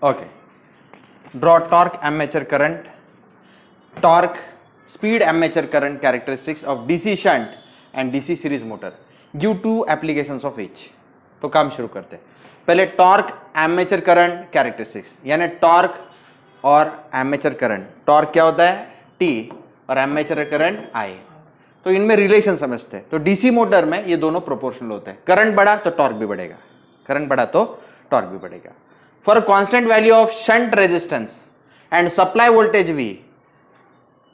Okay. Draw torque, armature current, torque, speed, armature current characteristics of DC shunt and DC series motor. Give two applications of each. तो काम शुरू करते हैं. पहले torque armature current characteristics, यानी torque और armature current. Torque क्या होता है? T और आर्मेचर करंट I. तो इनमें रिलेशन समझते हैं. तो डीसी मोटर में ये दोनों प्रोपोर्शनल होते हैं. करंट बढ़ा तो टॉर्क भी बढ़ेगा, करंट बढ़ा तो टॉर्क भी बढ़ेगा. For constant value of shunt resistance and supply voltage V,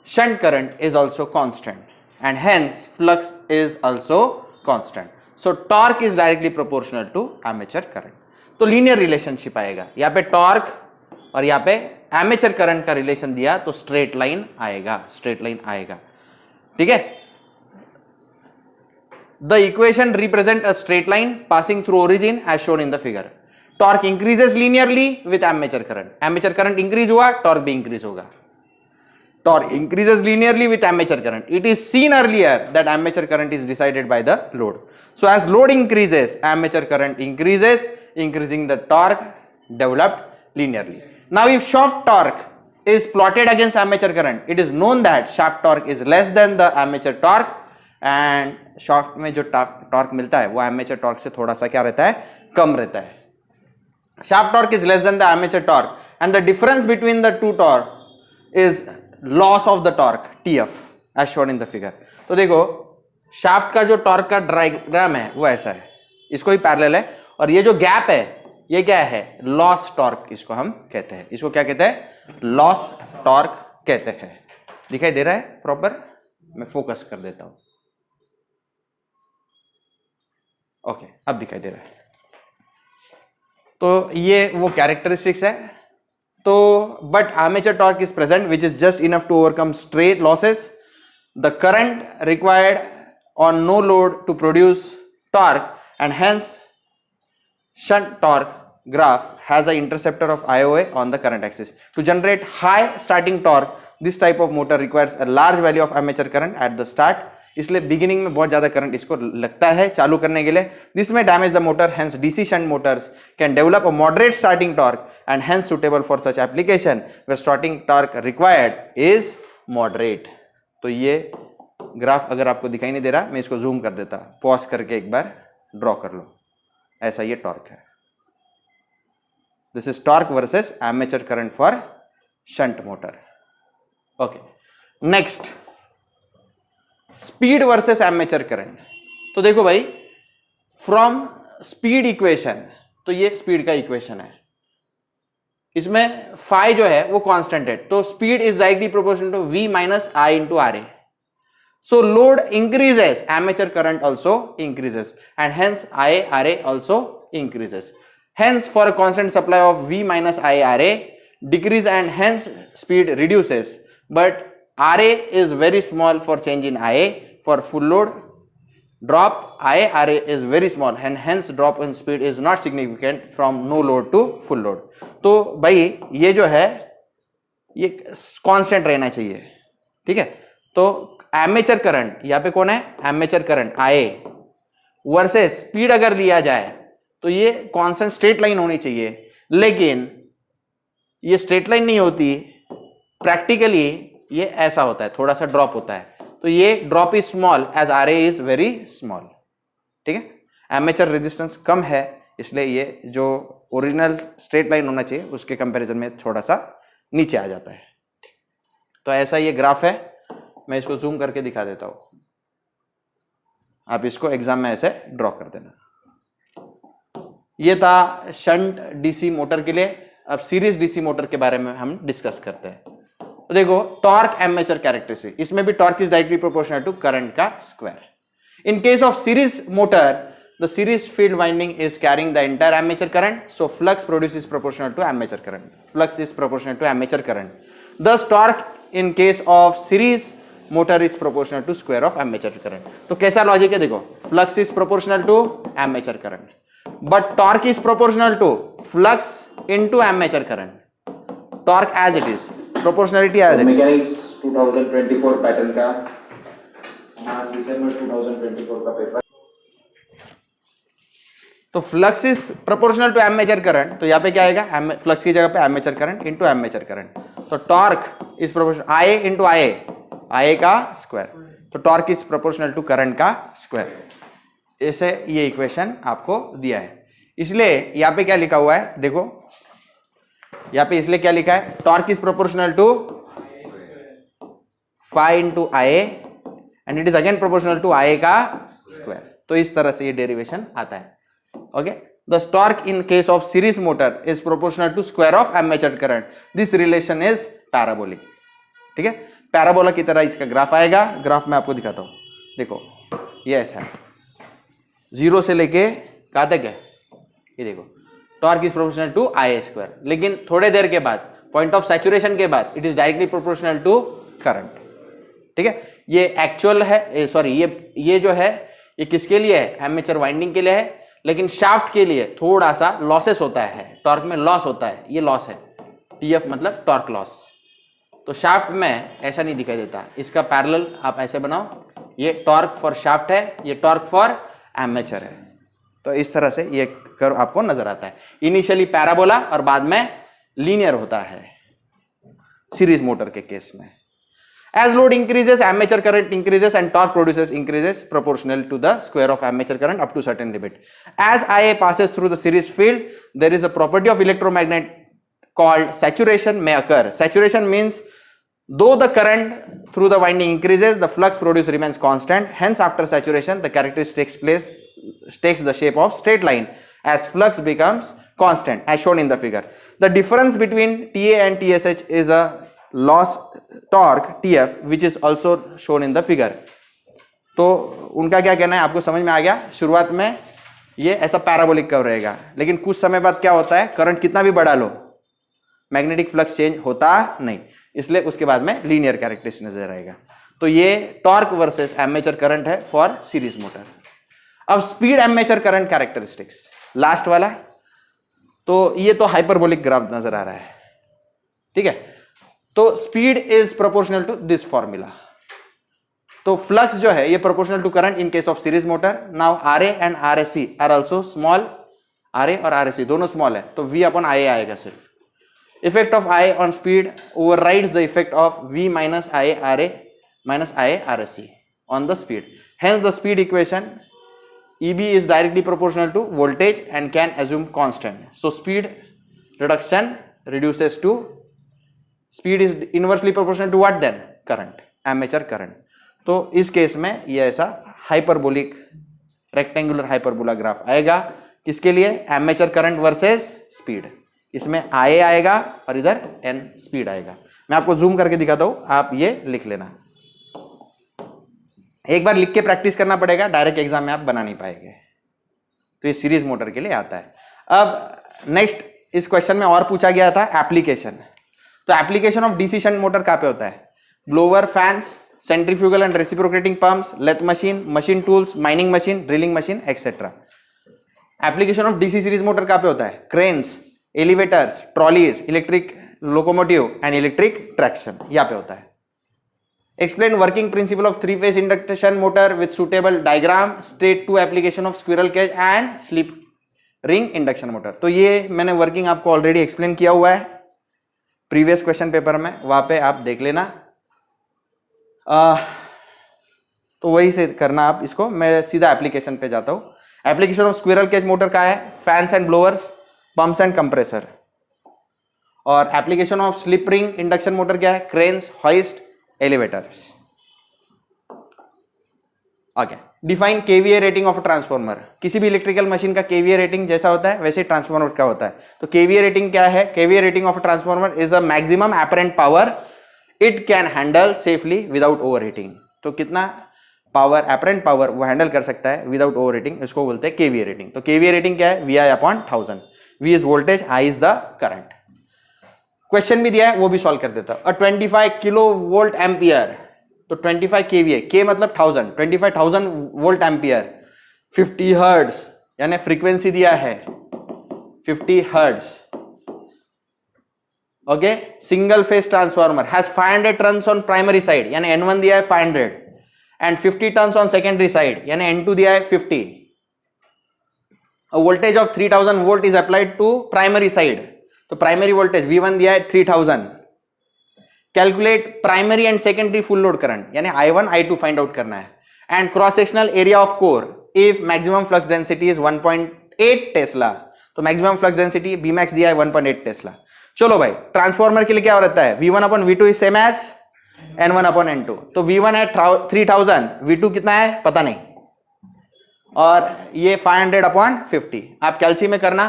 shunt current is also constant and hence flux is also constant. So torque is directly proportional to armature current. तो linear relationship आएगा. यहाँ पे torque और यहाँ पे armature current का relation दिया तो स्ट्रेट लाइन आएगा, स्ट्रेट लाइन आएगा. ठीक है. The equation represent a straight line passing through origin as shown in the figure. Torque increases linearly with armature current. Armature current increase हुआ, torque भी increase होगा. Torque increases linearly with armature current. It is seen earlier that armature current is decided by the load. So as load increases, armature current increases, increasing the torque developed linearly. Now if shaft torque is plotted against armature current, it is known that shaft torque is less than the armature torque and shaft में जो torque मिलता है वो armature torque से थोड़ा सा क्या रहता है? कम रहता है. Shaft torque is less than the armature torque and the difference between the two torque is loss of the torque TF as shown in the figure. तो देखो शाफ्ट का जो टॉर्क का डायग्राम है वो ऐसा है, इसको ही पैरेलल है, और ये जो गैप है ये क्या है? लॉस टॉर्क इसको हम कहते हैं. इसको क्या कहते हैं? लॉस टॉर्क कहते हैं. दिखाई दे रहा है प्रॉपर? मैं फोकस कर देता हूं. ओके, अब दिखाई दे रहा है. तो ये वो कैरेक्टरिस्टिक्स है. तो but armature torque is present which is just enough to overcome straight losses. The current required on no load to produce torque and hence shunt torque graph has an interceptor of IOA on the current axis. To generate high starting torque, this type of motor requires a large value of armature current at the start. इसलिए beginning में बहुत ज्यादा current इसको लगता है चालू करने के लिए. दिस में damage the motor, hence DC shunt motors can develop a moderate starting torque and hence suitable for such application where starting torque required is moderate. तो ये ग्राफ अगर आपको दिखाई नहीं दे रहा, मैं इसको जूम कर देता, पॉज करके एक बार ड्रॉ कर लो. ऐसा ये टॉर्क है. This is torque versus armature current for shunt motor. Okay, next speed versus armature current. तो देखो भाई, फ्रॉम स्पीड इक्वेशन, तो ये स्पीड का इक्वेशन है, इसमें फाई जो है वो कांस्टेंट है. तो speed is directly proportional to v minus i into R A. So load increases, armature current also increases and hence i R A also increases. Hence for a constant supply of v minus i R A decrease and hence speed reduces, but RA is very small for change in IA. For full load drop, RA is very small and hence drop in speed is not significant from no load to full load. तो भाई ये जो है ये constant रहना चाहिए. ठीक है. तो आर्मेचर करंट यहाँ पे कौन है? Armature current IA versus speed अगर लिया जाए तो ये कांस्टेंट स्ट्रेट लाइन होनी चाहिए, लेकिन ये स्ट्रेट लाइन नहीं होती. प्रैक्टिकली ये ऐसा होता है, थोड़ा सा ड्रॉप होता है. तो ये drop is small as R A is very small. ठीक है. आर्मेचर रेजिस्टेंस कम है, इसलिए ये जो ओरिजिनल स्ट्रेट लाइन होना चाहिए उसके कंपैरिजन में थोड़ा सा नीचे आ जाता है. तो ऐसा ये ग्राफ है, मैं इसको जूम करके दिखा देता हूं, आप इसको एग्जाम में ऐसे ड्रॉ कर देना. ये था शंट डीसी मोटर के लिए. अब सीरीज डीसी मोटर के बारे में हम डिस्कस करते हैं. तो देखो टॉर्क आर्मेचर कैरेक्टरिस्टिक, इसमें भी torque is directly proportional to current का square. In case of series motor, the series field winding is carrying the entire armature current, so flux produce is proportional to armature current. Flux is proportional to armature current. Thus torque in case of series motor is proportional to square of armature current. तो कैसा logic है देखो, flux is proportional to armature current, but torque is proportional to flux into armature current. Torque as it is, proportionality as it. Mechanics 2024 pattern का, दिसंबर 2024 का paper. तो flux is proportional to armature current, तो यहाँ पे क्या आएगा, flux की जगह पे armature current into armature current, तो torque is proportional I into I का स्क्वायर, तो torque is proportional to current का स्क्वायर। ऐसे ये इक्वेशन आपको दिया है, इसलिए यहाँ पे क्या लिखा हुआ है देखो, यहाँ पे इसलिए क्या लिखा है, torque is proportional to phi into I and it is again proportional to I का स्क्वायर। तो इस तरह से ये डेरिवेशन आता है। Okay, the torque in case of series motor is proportional to square of armature current, this relation is parabolic. ठीक है, पैराबोला की तरह इसका ग्राफ आएगा, ग्राफ मैं आपको दिखाता हूं, देखो ये ऐसा है, जीरो से लेके कहां तक है, ये देखो torque is proportional to I square, लेकिन थोड़े देर के बाद पॉइंट ऑफ सैचुरेशन के बाद it is directly proportional to current. ठीक है, ये एक्चुअल है, सॉरी ये जो है ये किसके लिए है, एमेचर वाइंडिंग के लिए है, लेकिन शाफ्ट के लिए थोड़ा सा लॉसेस होता है, टॉर्क में लॉस होता है, ये लॉस है, टीएफ मतलब टॉर्क लॉस। तो शाफ्ट में ऐसा नहीं दिखाई देता, इसका पैरेलल आप ऐसे बनाओ, ये टॉर्क फॉर शाफ्ट है, ये टॉर्क फॉर एमेचर है। तो इस तरह से ये कर्व आपको नजर आता है, इनिशियली पैराबोला और बाद में लीनियर होता है सीरीज मोटर के केस में। As load increases, armature current increases and torque produces increases proportional to the square of armature current up to certain limit. As IA passes through the series field, there is a property of electromagnet called saturation may occur. Saturation means though the current through the winding increases, the flux produced remains constant. Hence, after saturation, the characteristic takes the shape of straight line as flux becomes constant, as shown in the figure. The difference between TA and TSH is a loss torque TF which is also shown in the figure. तो उनका क्या कहना है आपको समझ में आ गया, शुरुआत में ये ऐसा पैराबोलिक कर्व रहेगा, लेकिन कुछ समय बाद क्या होता है, करंट कितना भी बढ़ा लो मैग्नेटिक फ्लक्स चेंज होता नहीं, इसलिए उसके बाद में लीनियर कैरेक्टरिस्टिक नजर आएगा। तो ये टॉर्क वर्सेस एमेचर करंट है फॉर सीरीज मोटर। अब speed amateur current characteristics last वाला, तो ये तो हाइपरबोलिक ग्राफ नजर आ रहा है। ठीक है, तो speed is proportional to this formula, तो फ्लक्स जो है ये proportional to current in case of series motor. Now R A and R S C are also small, R A और आर एस सी दोनों स्मॉल है, तो वी अपॉन आई आएगा सिर्फ। Effect of I on speed overrides the effect of V minus I R A minus I R S C on the speed. Hence the speed equation EB is directly proportional to voltage and can assume constant. So speed reduction reduces to, speed is inversely proportional to what then? Current, armature current. तो इस case में ये ऐसा hyperbolic rectangular hyperbola graph आएगा, किसके लिए, amateur current versus speed. इसमें IA आएगा और इधर N स्पीड आएगा। मैं आपको जूम करके दिखाता हूं, आप ये लिख लेना, एक बार लिख के प्रैक्टिस करना पड़ेगा, डायरेक्ट एग्जाम में आप बना नहीं पाएंगे। तो ये सीरीज मोटर के लिए आता है। अब नेक्स्ट इस क्वेश्चन में और पूछा गया था एप्लीकेशन, तो application of DC shunt motor कहाँ पे होता है, blower, fans, centrifugal and reciprocating pumps, lathe machine, machine tools, mining machine, drilling machine etcetera. Application of DC series motor कहाँ पे होता है, cranes, elevators, trolleys, electric locomotive and electric traction, यहाँ पे होता है। Explain working principle of three-phase induction motor with suitable diagram. State two application of squirrel cage and slip ring induction motor. तो ये मैंने वर्किंग आपको ऑलरेडी एक्सप्लेन किया हुआ है प्रीवियस क्वेश्चन पेपर में, वहां पे आप देख लेना। तो वही से करना आप इसको, मैं सीधा एप्लीकेशन पे जाता हूँ। Application of squirrel cage motor का है, fans and blowers, pumps and compressor. और application of slip ring induction motor क्या है, cranes, hoist, elevators. Okay, define KVA rating of transformer. किसी भी इलेक्ट्रिकल मशीन का केवीए रेटिंग जैसा होता है वैसे ट्रांसफॉर्मर का होता है। तो केवीए रेटिंग क्या है, KVA rating of transformer is a maximum apparent power it can handle safely without overheating. तो कितना पावर, एपरेंट पावर वो हैंडल कर सकता है विदाउट ओवरहीटिंग, इसको बोलते हैं केवीए रेटिंग। तो केवीए रेटिंग क्या है, VI upon 1000, V is voltage, I is the current. Question भी दिया है वो भी सॉल्व कर देता हूं। 25 किलो वोल्ट एम्पियर, तो 25 केवीए, के मतलब 1000, 25,000 वोल्ट एम्पियर, 50 हर्ट्ज यानी फ्रीक्वेंसी दिया है 50 hertz. Okay, single phase transformer has 500 turns on primary side यानी N1 दिया है 500 and 50 turns on secondary side यानी N2 दिया है 50। a voltage of 3000 volt is applied to primary side. तो प्राइमरी वोल्टेज V1 दिया है 3000. Calculate primary and secondary full load current यानी I1 I2 फाइंड आउट करना है. And cross sectional area of core if maximum flux density is 1.8 Tesla. तो maximum flux density Bmax दिया है 1.8 Tesla. चलो भाई, ट्रांसफॉर्मर के लिए क्या रहता है? V1 upon V2 is same as N1 upon N2. तो V1 है 3000, V2 कितना है पता नहीं, और ये 500 अपॉन 50. आप कैलसी में करना,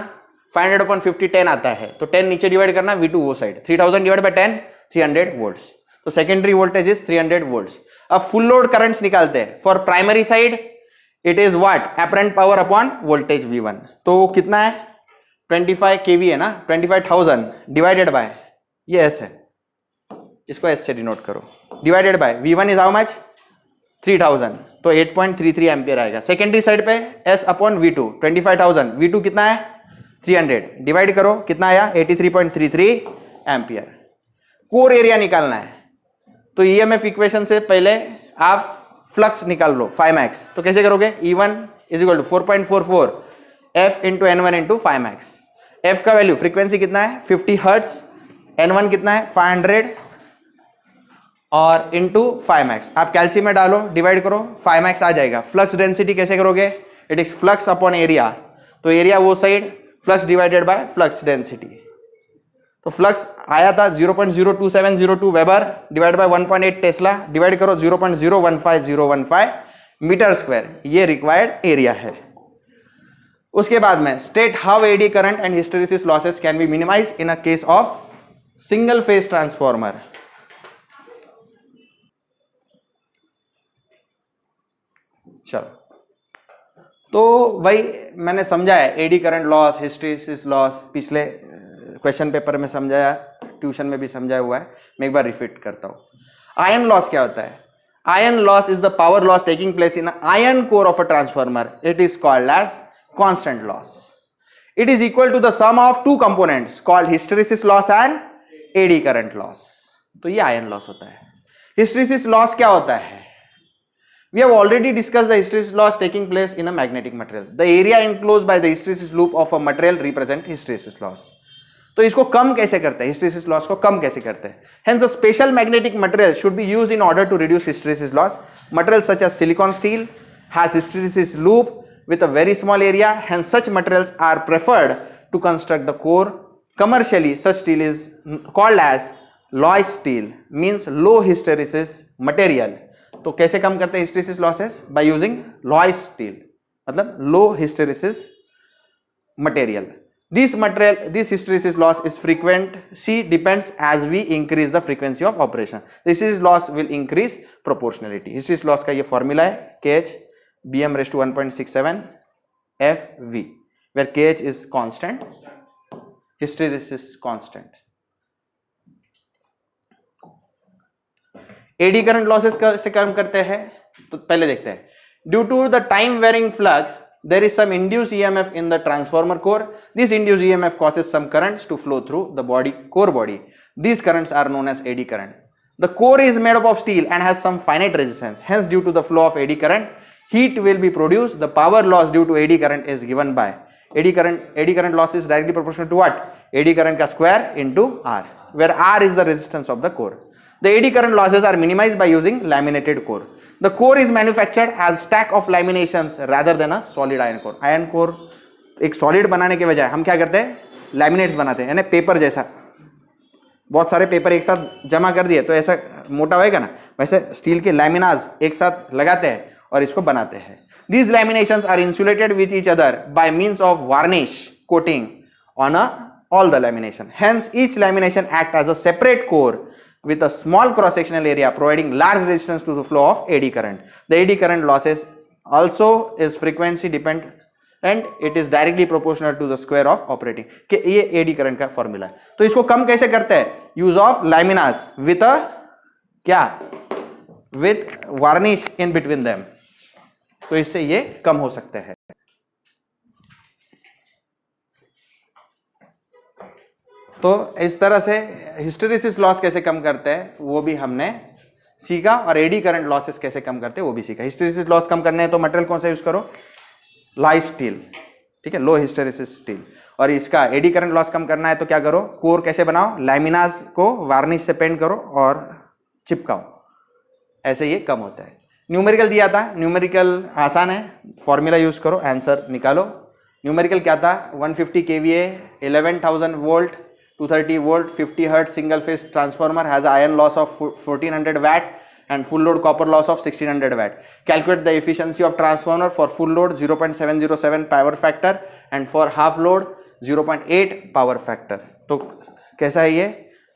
500 अपॉन 50 10 आता है, तो 10 नीचे डिवाइड करना, V2 वो साइड, 3000 डिवाइड बाय 10 300 वोल्ट्स. तो सेकेंडरी वोल्टेज इज 300 वोल्ट्स. अब फुल लोड करंट्स निकालते हैं. For primary side it is what? Apparent power upon voltage V1. तो कितना है? 25 kV है ना, 25,000 डिवाइडेड बाय ये S है, इसको S से डिनोट करो, divided by V1 is how much? 3000. तो 8.33 एम्पियर आएगा. सेकेंडरी साइड पे S अपॉन V2 25,000, V2 कितना है? 300 डिवाइड करो, कितना आया? 83.33 एम्पियर. कोर एरिया निकालना है. तो ईएमएफ इक्वेशन से पहले आप फ्लक्स निकाल लो phi max. तो कैसे करोगे? E1 is equal to 4.44 F into N1 into phi max. F का वैल्यू फ्रीक्वेंसी कितना है? 50 हर्ट्स. N1 कितना है? 500 और इंटू phi max. आप कैल्सी में डालो, डिवाइड करो, phi max आ जाएगा. फ्लक्स डेंसिटी कैसे करोगे? It is flux upon area. तो एरिया वो साइड, flux divided by flux density. तो फ्लक्स आया था 0.02702 weber divide by 1.8 tesla, divide करो 0.015015 मीटर स्क्वायर. ये रिक्वायर्ड एरिया है. उसके बाद में state how eddy current and hysteresis losses can be minimize in a case of single phase transformer. चलो, तो भाई मैंने समझाया eddy current loss, hysteresis loss, पिछले क्वेश्चन पेपर में समझाया, ट्यूशन में भी समझाया हुआ है. मैं एक बार रिपीट करता हूं. आयन लॉस क्या होता है? Iron loss is the power loss taking place in iron core of a transformer. It is called as constant loss. It is equal to the sum of two components called hysteresis loss and eddy current loss. तो ये iron loss होता है. Hysteresis loss क्या होता है? We have already discussed the hysteresis loss taking place in a magnetic material. The area enclosed by the hysteresis loop of a material represent hysteresis loss. तो इसको कम कैसे करते हैं? हिस्टेरिसिस लॉस को कम कैसे करते हैं? Hence, a special magnetic material should be used in order to reduce hysteresis loss. Materials such as silicon steel has hysteresis loop with a very small area. Hence, such materials are preferred to construct the core. Commercially, such steel is called as alloy steel, means low hysteresis material. तो कैसे कम करते हैं hysteresis losses? By using alloy steel, मतलब low hysteresis material. This hysteresis loss is frequency depends as we increase the frequency of operation. This is loss will increase proportionality. Hysteresis loss का ये formula है KH BM raised to 1.67 FV, where KH is constant, hysteresis constant. Eddy current losses से कम करते हैं. तो पहले देखते हैं. Due to the time varying flux there is some induced EMF in the transformer core. This induced EMF causes some currents to flow through the core body. These currents are known as eddy current. The core is made up of steel and has some finite resistance. Hence, due to the flow of eddy current, heat will be produced. The power loss due to eddy current is given by eddy current. Eddy current loss is directly proportional to what? Eddy current ka square into R, where R is the resistance of the core. The eddy current losses are minimized by using laminated core. The core is manufactured as stack of laminations rather than a solid iron core. Iron core एक solid बनाने के बजाय हम क्या करते हैं? Laminates बनाते हैं, यानी पेपर जैसा. बहुत सारे पेपर एक साथ जमा कर दिए तो ऐसा मोटा होएगा ना, वैसे स्टील के लैमिनास एक साथ लगाते हैं और इसको बनाते हैं. These laminations are insulated with each other by means of varnish coating on all the lamination. Hence, each lamination acts as a separate core with a small cross-sectional area providing large resistance to the flow of eddy current. The eddy current losses also is frequency dependent and it is directly proportional to the square of operating. कि ये eddy current का formula है. तो इसको कम कैसे करते हैं? Use of लैमिनास with a क्या? With varnish in between them. तो इससे ये कम हो सकते हैं. तो इस तरह से हिस्टेरिसिस लॉस कैसे कम करते हैं वो भी हमने सीखा, और एडी करंट लॉसेस कैसे कम करते हैं वो भी सीखा. हिस्टेरिसिस लॉस कम करने हैं तो मटेरियल कौन सा यूज करो? लॉय स्टील. ठीक है, लो हिस्टेरेसिस स्टील। और इसका एडी करंट लॉस कम करना है तो क्या करो, कोर कैसे बनाओ, लैमिनास को वार्निश से पेंट करो और चिपकाओ, ऐसे ये कम होता है। न्यूमेरिकल दिया था, न्यूमेरिकल आसान है, फॉर्मूला यूज करो, आंसर निकालो। न्यूमेरिकल क्या था, 150 kVA 11,000 volt 230 volt 50 hertz single phase transformer has iron loss of 1400 watt and full load copper loss of 1600 watt. Calculate the efficiency of transformer for full load 0.707 power factor and for half load 0.8 power factor. तो कैसा है ये,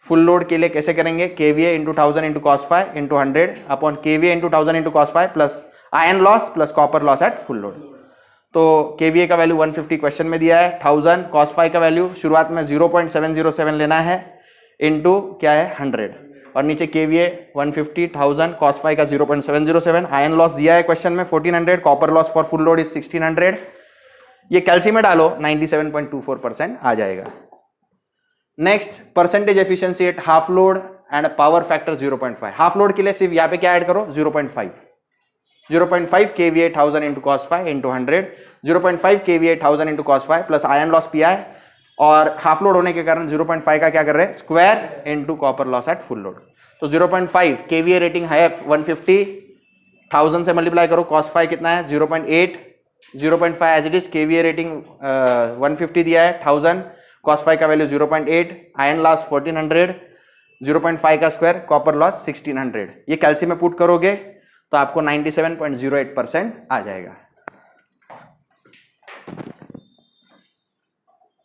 full load के लिए कैसे करेंगे, KVA into 1000 into cos phi into 100 upon KVA into 1000 into cos phi plus iron loss plus copper loss at full load. तो KVA का वैल्यू 150 क्वेश्चन में दिया है, 1000 cos phi का वैल्यू शुरुआत में 0.707 लेना है into क्या है 100 और नीचे KVA 150 1000 cos phi का 0.707, आयरन लॉस दिया है क्वेश्चन में 1400, copper loss for full load is 1600, ये कैल्शियम में डालो 97.24% आ जाएगा। Next percentage efficiency at half load and power factor 0.5। Half load के लिए सिर्फ यहाँ पे क्या ऐड करो 0.5 KVA 1000 into cos phi into 100, 0.5 KVA 1000 into cos phi plus iron loss PI और हाफ लोड होने के कारण 0.5 का क्या कर रहे हैं square into copper loss at full load. तो 0.5 KVA रेटिंग है 150, 1000 से मल्टीप्लाई करो, cos phi कितना है 0.8, 0.5 as it is, KVA rating 150 दिया है, 1000 cos phi का वैल्यू 0.8, आयरन लॉस 1400, 0.5 का स्क्वायर, कॉपर लॉस 1600, ये कैल्शियम में पुट करोगे तो आपको 97.08% आ जाएगा।